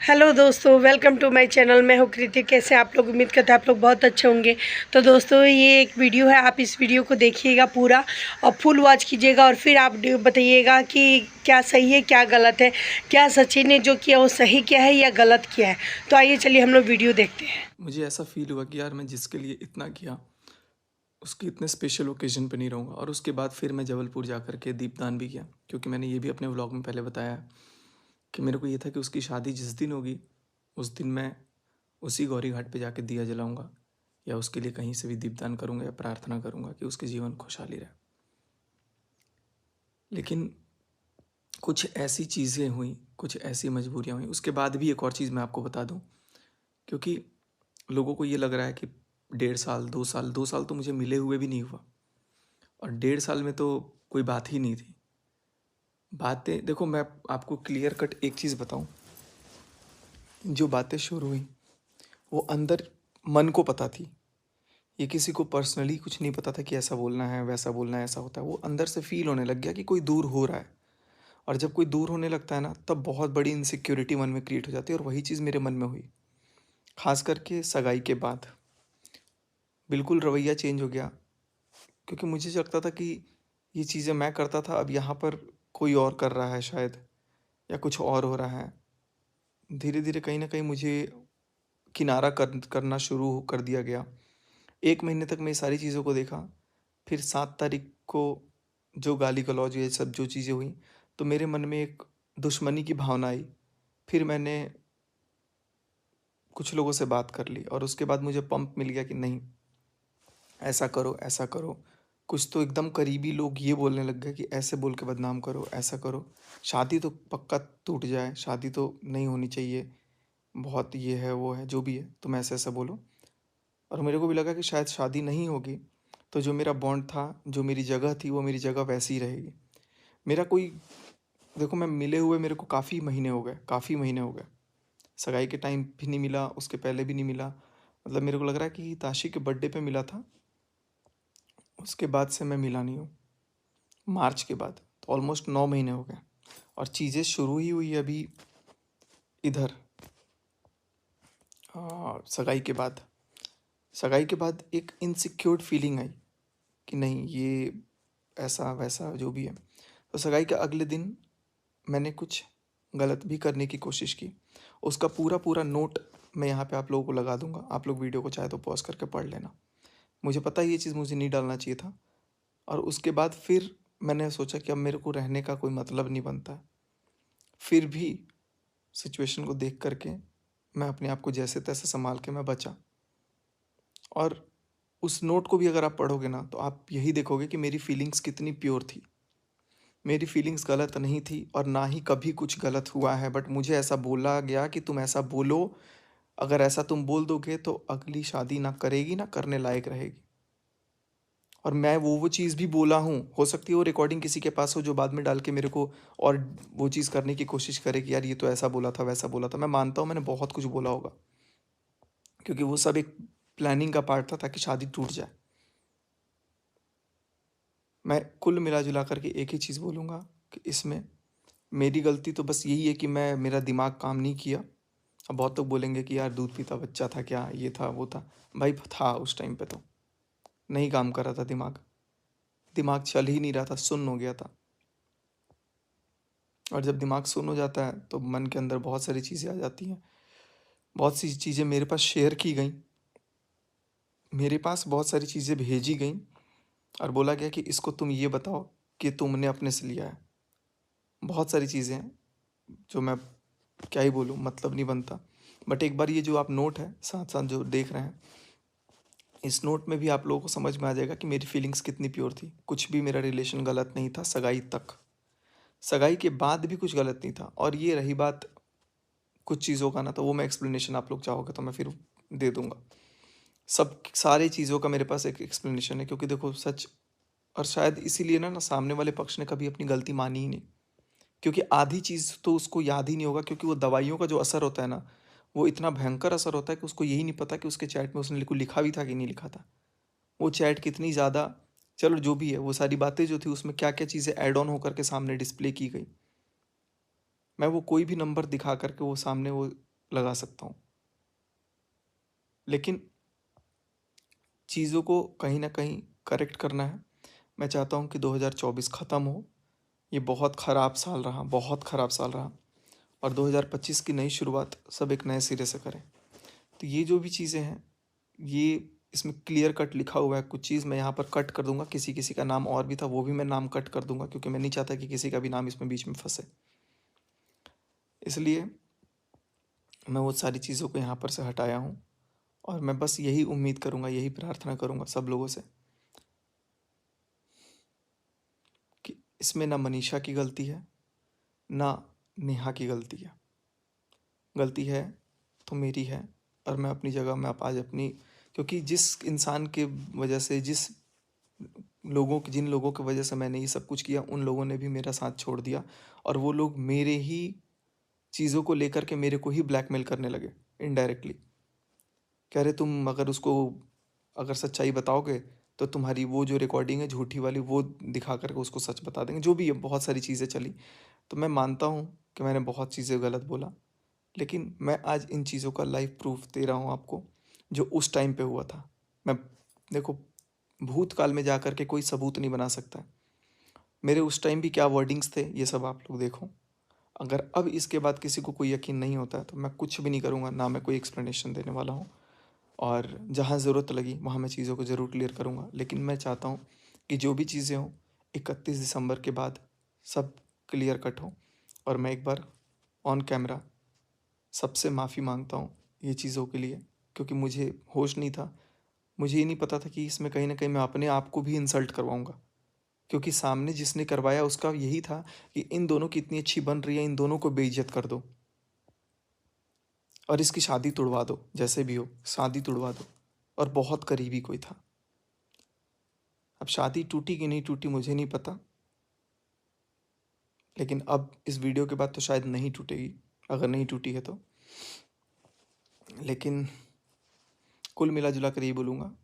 Hello दोस्तों, welcome to my channel. मैं हूँ कृति। कैसे आप लोग? उम्मीद करते हैं आप लोग बहुत अच्छे होंगे। तो दोस्तों, ये एक वीडियो है, आप इस वीडियो को देखिएगा पूरा और फुल वॉच कीजिएगा और फिर आप बताइएगा कि क्या सही है क्या गलत है, क्या सचिन ने जो किया वो सही किया है या गलत किया है। तो आइए चलिए हम लोग वीडियो देखते हैं। मुझे ऐसा फील हुआ कि यार मैं जिसके लिए इतना किया उसके इतने स्पेशल ओकेजन पे नहीं रहूँगा। और उसके बाद फिर मैं जबलपुर जा कर के दीपदान भी किया, क्योंकि मैंने ये भी अपने व्लॉग में पहले बताया है कि मेरे को ये था कि उसकी शादी जिस दिन होगी उस दिन मैं उसी गौरी घाट पे जाके दिया जलाऊंगा या उसके लिए कहीं से भी दीपदान करूंगा या प्रार्थना करूंगा कि उसके जीवन खुशहाली रहे। लेकिन कुछ ऐसी चीज़ें हुई, कुछ ऐसी मजबूरियाँ हुई। उसके बाद भी एक और चीज़ मैं आपको बता दूँ, क्योंकि लोगों को ये लग रहा है कि 1.5 साल 2 साल 2 साल तो मुझे मिले हुए भी नहीं हुआ, और 1.5 साल में तो कोई बात ही नहीं थी। बातें देखो, मैं आपको क्लियर कट एक चीज़ बताऊं, जो बातें शुरू हुई वो अंदर मन को पता थी। ये किसी को पर्सनली कुछ नहीं पता था कि ऐसा बोलना है वैसा बोलना है ऐसा होता है। वो अंदर से फील होने लग गया कि कोई दूर हो रहा है। और जब कोई दूर होने लगता है ना, तब बहुत बड़ी इनसिक्योरिटी मन में क्रिएट हो जाती है, और वही चीज़ मेरे मन में हुई। खास करके सगाई के बाद बिल्कुल रवैया चेंज हो गया, क्योंकि मुझे लगता था कि ये चीज़ें मैं करता था, अब यहाँ पर कोई और कर रहा है शायद, या कुछ और हो रहा है। धीरे धीरे कहीं ना कहीं मुझे किनारा करना शुरू कर दिया गया। 1 महीने तक मैं ये सारी चीज़ों को देखा। फिर 7 तारीख को जो गाली गलौज ये सब जो चीज़ें हुई, तो मेरे मन में एक दुश्मनी की भावना आई। फिर मैंने कुछ लोगों से बात कर ली, और उसके बाद मुझे पंप मिल गया कि नहीं, ऐसा करो ऐसा करो। कुछ तो एकदम करीबी लोग ये बोलने लग गए कि ऐसे बोल के बदनाम करो, ऐसा करो, शादी तो पक्का टूट जाए, शादी तो नहीं होनी चाहिए, बहुत ये है वो है जो भी है, तुम ऐसे ऐसा बोलो। और मेरे को भी लगा कि शायद शादी नहीं होगी तो जो मेरा बॉन्ड था, जो मेरी जगह थी, वो मेरी जगह वैसी ही रहेगी। मेरा कोई, देखो मैं मिले हुए मेरे को काफ़ी महीने हो गए, काफ़ी महीने हो गए। सगाई के टाइम भी नहीं मिला, उसके पहले भी नहीं मिला। मतलब मेरे को लग रहा है कि ताशी के बर्थडे पे मिला था, उसके बाद से मैं मिला नहीं हूँ। मार्च के बाद तो ऑलमोस्ट 9 महीने हो गए। और चीज़ें शुरू ही हुई अभी इधर, सगाई के बाद। सगाई के बाद एक इनसिक्योर्ड फीलिंग आई कि नहीं, ये ऐसा वैसा जो भी है। तो सगाई के अगले दिन मैंने कुछ गलत भी करने की कोशिश की। उसका पूरा पूरा नोट मैं यहाँ पे आप लोगों को लगा दूंगा, आप लोग वीडियो को चाहे तो पॉज करके पढ़ लेना। मुझे पता है ये चीज़ मुझे नहीं डालना चाहिए था। और उसके बाद फिर मैंने सोचा कि अब मेरे को रहने का कोई मतलब नहीं बनता है। फिर भी सिचुएशन को देख करके मैं अपने आप को जैसे तैसे संभाल के मैं बचा। और उस नोट को भी अगर आप पढ़ोगे ना, तो आप यही देखोगे कि मेरी फीलिंग्स कितनी प्योर थी। मेरी फीलिंग्स गलत नहीं थी, और ना ही कभी कुछ गलत हुआ है, बट मुझे ऐसा बोला गया कि तुम ऐसा बोलो, अगर ऐसा तुम बोल दोगे तो अगली शादी ना करेगी ना करने लायक रहेगी। और मैं वो चीज़ भी बोला हूँ। हो सकती है वो रिकॉर्डिंग किसी के पास हो जो बाद में डाल के मेरे को और वो चीज़ करने की कोशिश करे कि यार ये तो ऐसा बोला था वैसा बोला था। मैं मानता हूँ मैंने बहुत कुछ बोला होगा, क्योंकि वो सब एक प्लानिंग का पार्ट था ताकि शादी टूट जाए। मैं कुल मिला जुला करके एक ही चीज़ बोलूँगा कि इसमें मेरी गलती तो बस यही है कि मेरा दिमाग काम नहीं किया। अब बहुत लोग बोलेंगे कि यार दूध पीता बच्चा था क्या, ये था वो था। भाई था, उस टाइम पे तो नहीं काम कर रहा था दिमाग। दिमाग चल ही नहीं रहा था, सुन्न हो गया था। और जब दिमाग सुन्न हो जाता है तो मन के अंदर बहुत सारी चीज़ें आ जाती हैं। बहुत सी चीज़ें मेरे पास शेयर की गई, मेरे पास बहुत सारी चीज़ें भेजी गई, और बोला गया कि इसको तुम ये बताओ कि तुमने अपने से लिया है। बहुत सारी चीज़ें हैं जो मैं क्या ही बोलूँ, मतलब नहीं बनता। बट एक बार ये जो आप नोट है साथ साथ जो देख रहे हैं, इस नोट में भी आप लोगों को समझ में आ जाएगा कि मेरी फीलिंग्स कितनी प्योर थी। कुछ भी मेरा रिलेशन गलत नहीं था सगाई तक। सगाई के बाद भी कुछ गलत नहीं था। और ये रही बात कुछ चीज़ों का ना, तो वो मैं एक्सप्लेनेशन आप लोग चाहोगे तो मैं फिर दे दूंगा। सब सारी चीज़ों का मेरे पास एक एक्सप्लेनेशन है, क्योंकि देखो सच, और शायद इसीलिए ना ना सामने वाले पक्ष ने कभी अपनी गलती मानी ही नहीं। क्योंकि आधी चीज़ तो उसको याद ही नहीं होगा, क्योंकि वो दवाइयों का जो असर होता है ना, वो इतना भयंकर असर होता है कि उसको यही नहीं पता कि उसके चैट में उसने लिखा भी था कि नहीं लिखा था। वो चैट कितनी ज़्यादा, चलो जो भी है, वो सारी बातें जो थी उसमें क्या क्या चीज़ें ऐड ऑन होकर के सामने डिस्प्ले की गई। मैं वो कोई भी नंबर दिखा करके वो सामने वो लगा सकता हूँ, लेकिन चीज़ों को कहीं ना कहीं करेक्ट करना है। मैं चाहता हूँ कि 2024 ख़त्म हो। ये बहुत ख़राब साल रहा, बहुत ख़राब साल रहा, और 2025 की नई शुरुआत सब एक नए सिरे से करें। तो ये जो भी चीज़ें हैं, ये इसमें क्लियर कट लिखा हुआ है। कुछ चीज़ मैं यहाँ पर कट कर दूंगा, किसी किसी का नाम और भी था वो भी मैं नाम कट कर दूंगा, क्योंकि मैं नहीं चाहता कि किसी का भी नाम इसमें बीच में फंसे। इसलिए मैं वो सारी चीज़ों को यहाँ पर से हटाया हूँ, और मैं बस यही उम्मीद करूँगा, यही प्रार्थना करूँगा सब लोगों से कि इसमें ना मनीषा की गलती है, ना नेहा की गलती है। गलती है तो मेरी है, और मैं अपनी जगह में आप आज अपनी, क्योंकि जिस इंसान के वजह से, जिन लोगों की वजह से मैंने ये सब कुछ किया, उन लोगों ने भी मेरा साथ छोड़ दिया, और वो लोग मेरे ही चीज़ों को लेकर के मेरे को ही ब्लैकमेल करने लगे इनडायरेक्टली। कह रहे तुम अगर सच्चाई बताओगे तो तुम्हारी वो जो रिकॉर्डिंग है झूठी वाली, वो दिखा करके उसको सच बता देंगे। जो भी है, बहुत सारी चीज़ें चली। तो मैं मानता हूँ कि मैंने बहुत चीज़ें गलत बोला, लेकिन मैं आज इन चीज़ों का लाइव प्रूफ दे रहा हूँ आपको, जो उस टाइम पे हुआ था। मैं देखो, भूतकाल में जा कर के कोई सबूत नहीं बना सकता है। मेरे उस टाइम भी क्या वर्डिंग्स थे, ये सब आप लोग देखो। अगर अब इसके बाद किसी को कोई यकीन नहीं होता है तो मैं कुछ भी नहीं करूँगा, ना मैं कोई एक्सप्लेनेशन देने वाला हूँ, और जहाँ ज़रूरत लगी वहाँ मैं चीज़ों को ज़रूर क्लियर करूँगा। लेकिन मैं चाहता हूँ कि जो भी चीज़ें हों 31 दिसंबर के बाद सब क्लियर कट हो, और मैं एक बार ऑन कैमरा सबसे माफ़ी मांगता हूँ ये चीज़ों के लिए, क्योंकि मुझे होश नहीं था। मुझे ये नहीं पता था कि इसमें कहीं ना कहीं मैं अपने आप को भी इंसल्ट करवाऊँगा, क्योंकि सामने जिसने करवाया उसका यही था कि इन दोनों की इतनी अच्छी बन रही है, इन दोनों को बेइज्जत कर दो और इसकी शादी तुड़वा दो, जैसे भी हो शादी तुड़वा दो। और बहुत करीबी कोई था। अब शादी टूटी कि नहीं टूटी मुझे नहीं पता, लेकिन अब इस वीडियो के बाद तो शायद नहीं टूटेगी, अगर नहीं टूटी है तो। लेकिन कुल मिला जुला कर ये बोलूँगा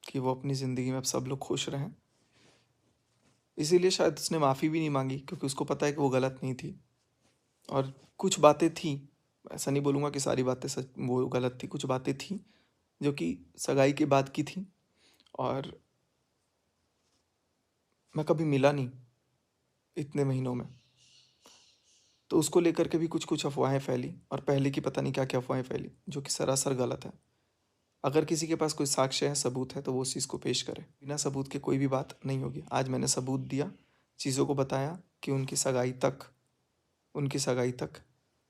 कि वो अपनी ज़िंदगी में अब सब लोग खुश रहें। इसीलिए शायद उसने माफ़ी भी नहीं मांगी, क्योंकि उसको पता है कि वो गलत नहीं थी। और कुछ बातें थी, ऐसा नहीं बोलूँगा कि सारी बातें सच वो गलत थी, कुछ बातें थी जो कि सगाई के बाद की थी, और मैं कभी मिला नहीं इतने महीनों में, तो उसको लेकर के भी कुछ कुछ अफवाहें फैली, और पहले की पता नहीं क्या क्या अफवाहें फैली, जो कि सरासर गलत है। अगर किसी के पास कोई साक्ष्य है, सबूत है, तो वो उस चीज़ को पेश करे। बिना सबूत के कोई भी बात नहीं होगी। आज मैंने सबूत दिया, चीज़ों को बताया कि उनकी सगाई तक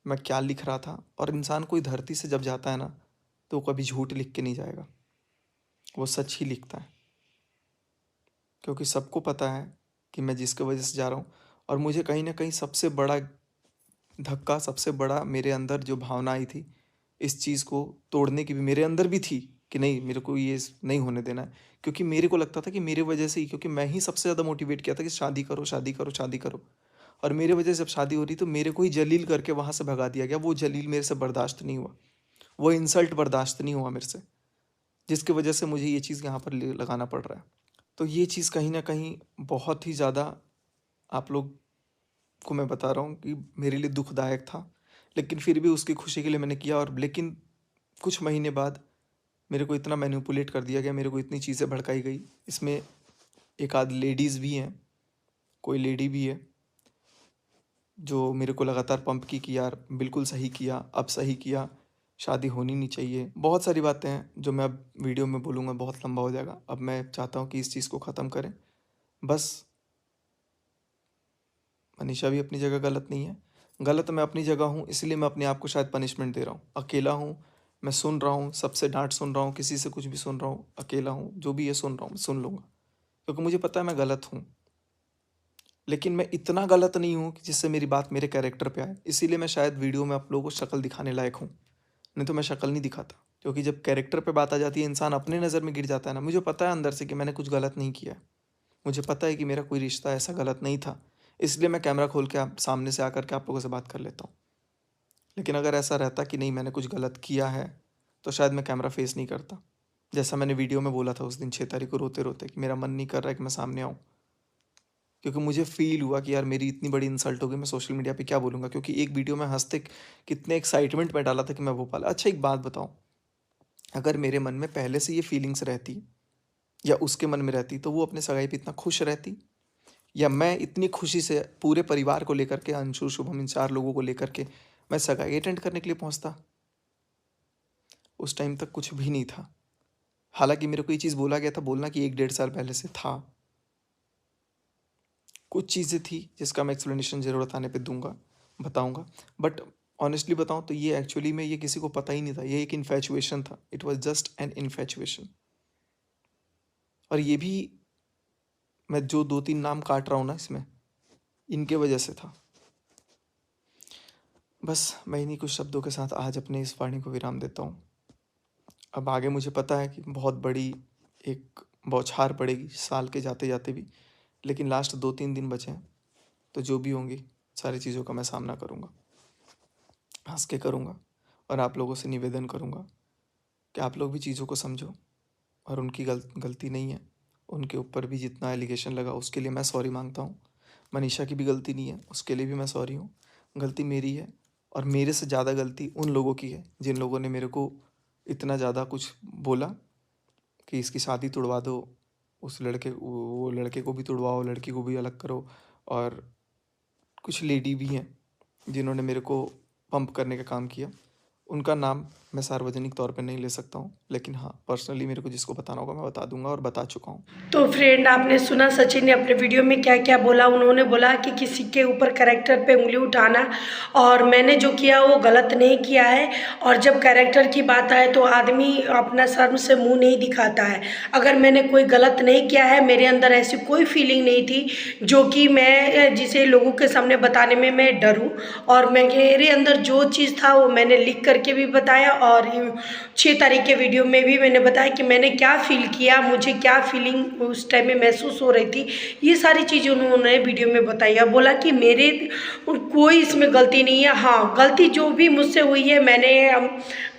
मैं क्या लिख रहा था। और इंसान कोई धरती से जब जाता है ना, तो वो कभी झूठ लिख के नहीं जाएगा, वो सच ही लिखता है, क्योंकि सबको पता है कि मैं जिसके वजह से जा रहा हूँ। और मुझे कहीं ना कहीं सबसे बड़ा धक्का, सबसे बड़ा मेरे अंदर जो भावना आई थी इस चीज़ को तोड़ने की, भी मेरे अंदर भी थी कि नहीं, मेरे को ये नहीं होने देना है। क्योंकि मेरे को लगता था कि मेरे वजह से ही, क्योंकि मैं ही सबसे ज़्यादा मोटिवेट किया था कि शादी करो, शादी करो, शादी करो। और मेरे वजह से जब शादी हो रही तो मेरे को ही जलील करके वहाँ से भगा दिया गया। वो जलील मेरे से बर्दाश्त नहीं हुआ, वो इंसल्ट बर्दाश्त नहीं हुआ मेरे से, जिसकी वजह से मुझे ये चीज़ यहाँ पर लगाना पड़ रहा है। तो ये चीज़ कहीं ना कहीं बहुत ही ज़्यादा आप लोग को मैं बता रहा हूँ कि मेरे लिए दुखदायक था, लेकिन फिर भी उसकी खुशी के लिए मैंने किया। और लेकिन कुछ महीने बाद मेरे को इतना मैनिपुलेट कर दिया गया, मेरे को इतनी चीज़ें भड़काई गई। इसमें एक आध लेडीज़ भी हैं, कोई लेडी भी है जो मेरे को लगातार पंप की कि यार बिल्कुल सही किया, अब सही किया, शादी होनी नहीं चाहिए। बहुत सारी बातें हैं जो मैं अब वीडियो में बोलूँगा, बहुत लंबा हो जाएगा। अब मैं चाहता हूँ कि इस चीज़ को ख़त्म करें। बस मनीषा भी अपनी जगह गलत नहीं है, गलत मैं अपनी जगह हूँ, इसलिए मैं अपने आप को शायद पनिशमेंट दे रहा हूँ। अकेला हूँ, मैं सुन रहा हूँ, सबसे डांट सुन रहा हूँ, किसी से कुछ भी सुन रहा हूँ, अकेला हूँ, जो भी ये सुन रहा हूँ मैं सुन लूँगा, क्योंकि मुझे पता है मैं गलत हूँ। लेकिन मैं इतना गलत नहीं हूँ कि जिससे मेरी बात मेरे कैरेक्टर पे आए। इसीलिए मैं शायद वीडियो में आप लोगों को शक्ल दिखाने लायक हूँ, नहीं तो मैं शक्ल नहीं दिखाता। क्योंकि जब कैरेक्टर पे बात आ जाती है, इंसान अपने नज़र में गिर जाता है ना। मुझे पता है अंदर से कि मैंने कुछ गलत नहीं किया है, मुझे पता है कि मेरा कोई रिश्ता ऐसा गलत नहीं था, इसलिए मैं कैमरा खोल के आप सामने से आकर के आप लोगों से बात कर लेता हूँ। लेकिन अगर ऐसा रहता कि नहीं मैंने कुछ गलत किया है, तो शायद मैं कैमरा फेस नहीं करता। जैसा मैंने वीडियो में बोला था उस दिन 6 तारीख को रोते रोते कि मेरा मन नहीं कर रहा है कि मैं सामने आऊँ, क्योंकि मुझे फ़ील हुआ कि यार मेरी इतनी बड़ी इंसल्ट हो गई, मैं सोशल मीडिया पे क्या बोलूँगा? क्योंकि एक वीडियो में हँसते कितने एक्साइटमेंट में डाला था कि मैं भोपाल। अच्छा एक बात बताऊँ, अगर मेरे मन में पहले से ये फीलिंग्स रहती या उसके मन में रहती, तो वो अपने सगाई पे इतना खुश रहती, या मैं इतनी खुशी से पूरे परिवार को लेकर के, अंशु, शुभम, इन 4 लोगों को लेकर के मैं सगाई अटेंड करने के लिए पहुँचता? उस टाइम तक कुछ भी नहीं था। हालाँकि मेरे को ये चीज़ बोला गया था, बोलना कि 1 डेढ़ साल पहले से था। कुछ चीज़ें थी जिसका मैं एक्सप्लेनेशन ज़रूरत आने पे दूँगा, बताऊँगा। बट ऑनेस्टली बताऊँ तो ये एक्चुअली में ये किसी को पता ही नहीं था। ये एक इन्फैचुएशन था। It was just an infatuation. और ये भी मैं जो 2-3 नाम काट रहा हूँ ना इसमें, इनके वजह से था। बस मैं इन्हीं कुछ शब्दों के साथ आज अपने इस वाणी को विराम देता हूँ। अब आगे मुझे पता है कि बहुत बड़ी एक बौछार पड़ेगी साल के जाते-जाते भी, लेकिन लास्ट 2-3 दिन बचे हैं, तो जो भी होंगी सारी चीज़ों का मैं सामना करूँगा। हँस के करूँगा और आप लोगों से निवेदन करूँगा कि आप लोग भी चीज़ों को समझो, और उनकी गलती नहीं है। उनके ऊपर भी जितना एलिगेशन लगा उसके लिए मैं सॉरी मांगता हूँ। मनीषा की भी गलती नहीं है, उसके लिए भी मैं सॉरी हूँ। गलती मेरी है, और मेरे से ज़्यादा गलती उन लोगों की है जिन लोगों ने मेरे को इतना ज़्यादा कुछ बोला कि इसकी शादी तुड़वा दो, उस लड़के वो लड़के को भी तुड़वाओ, लड़की को भी अलग करो। और कुछ लेडी भी हैं जिन्होंने मेरे को पंप करने का काम किया। उनका नाम मैं सार्वजनिक तौर पे नहीं ले सकता हूँ, लेकिन हाँ, पर्सनली मेरे को जिसको बताना होगा मैं बता दूंगा और बता चुका हूँ। तो फ्रेंड, आपने सुना सचिन ने अपने वीडियो में क्या क्या बोला। उन्होंने बोला कि किसी के ऊपर कैरेक्टर पे उंगली उठाना, और मैंने जो किया वो गलत नहीं किया है। और जब कैरेक्टर की बात आए तो आदमी अपना शर्म से मुंह नहीं दिखाता है। अगर मैंने कोई गलत नहीं किया है, मेरे अंदर ऐसी कोई फीलिंग नहीं थी जो कि मैं जिसे लोगों के सामने बताने में मैं डरूं। और मेरे अंदर जो चीज़ था वो मैंने लिख करके भी बताया, और 6 तारीख के वीडियो में भी मैंने बताया कि मैंने क्या फील किया, मुझे क्या फीलिंग उस टाइम में महसूस हो रही थी। ये सारी चीज़ें उन्होंने वीडियो में बताई और बोला कि मेरे कोई इसमें गलती नहीं है। हाँ, गलती जो भी मुझसे हुई है, मैंने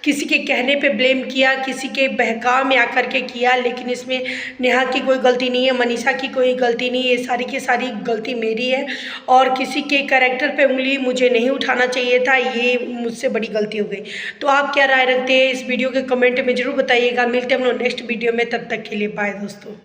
किसी के कहने पे ब्लेम किया, किसी के बहकाव में आकर के किया, लेकिन इसमें नेहा की कोई गलती नहीं है, मनीषा की कोई गलती नहीं है। ये सारी की सारी गलती मेरी है, और किसी के कैरेक्टर पे उंगली मुझे नहीं उठाना चाहिए था। ये मुझसे बड़ी गलती हो गई। तो आप क्या राय रखते हैं इस वीडियो के कमेंट में ज़रूर बताइएगा। मिलते हैं हम लोग नेक्स्ट वीडियो में, तब तक के लिए बाय दोस्तों।